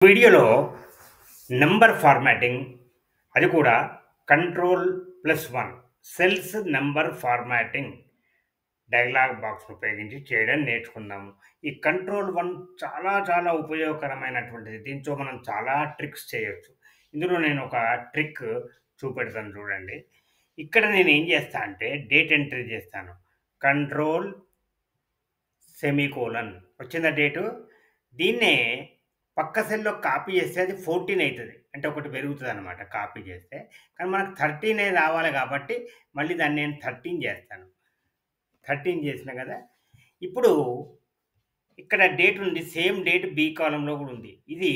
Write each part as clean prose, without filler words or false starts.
వీడియోలో number formatting అది కూడా కంట్రోల్+1 cells number formatting dialog box ఉపయోగించి చేయడం నేర్చుకుందాము. ఈ కంట్రోల్+1 చాలా చాలా ఉపయోగకరమైనటువంటిది. దీంతో మనం చాలా ట్రిక్స్ చేయొచ్చు. ఇందులో నేను ఒక ట్రిక్ చూపెడతాను చూడండి. ఇక్కడ నేను ఏం చేస్తా అంటే డేట్ ఎంట్రీ చేస్తాను. కంట్రోల్ సెమీకోలన్ వచ్చిందా డేటు? దీన్నే పక్క సెల్‌లో కాపీ చేస్తే అది 14 అయితది. అంటే ఒకటి పెరుగుతదనమాట కాపీ చేస్తే. కానీ మనకు 13 రావాలి కాబట్టి మళ్ళీ దాన్ని నేను 13 చేస్తాను. 13 చేసినా కదా! ఇప్పుడు ఇక్కడ డేట్ ఉంది. సేమ్ డేట్ బి కాలమ్‌లో కూడా ఉంది. ఇది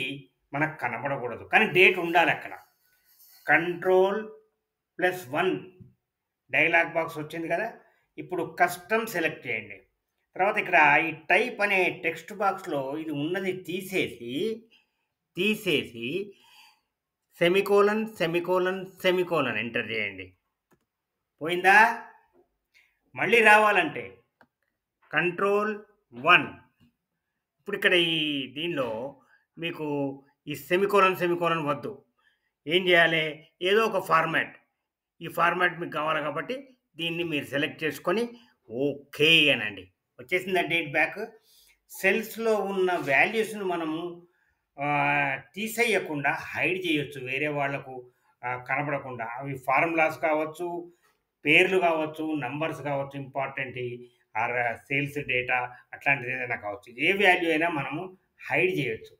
మనకు కనపడకూడదు. కానీ డేట్ ఉండాలక్కడ. కంట్రోల్+1 డైలాగ్ బాక్స్ వచ్చింది కదా! ఇప్పుడు కస్టమ్ సెలెక్ట్ చేయండి. తర్వాత ఇక్కడ ఈ టైప్ అనే టెక్స్ట్ బాక్స్‌లో ఇది ఉన్నది తీసేసి సెమికోలన్, సెమికోలన్, సెమికోలన్ ఎంటర్ చేయండి. పోయిందా? మళ్ళీ రావాలంటే కంట్రోల్+1 ఇప్పుడు ఇక్కడ ఈ దీనిలో మీకు ఈ సెమికోలన్ వద్దు. ఏం చేయాలి? ఏదో ఒక ఫార్మాట్. ఈ ఫార్మాట్ మీకు కావాలి కాబట్టి దీన్ని మీరు సెలెక్ట్ చేసుకొని ఓకే అనండి. వచ్చేసిందా డేట్ బ్యాక్? సెల్స్‌లో ఉన్న వాల్యూస్‌ని మనము తీసేయకుండా హైడ్ చేయొచ్చు వేరే వాళ్ళకు కనపడకుండా. అవి ఫార్ములాస్ కావచ్చు, పేర్లు కావచ్చు, నంబర్స్ కావచ్చు ఇంపార్టెంట్‌వి ఆర్ సేల్స్ డేటా అట్లాంటిది ఏదైనా కావచ్చు. ఏ వాల్యూ అయినా మనము హైడ్ చేయొచ్చు.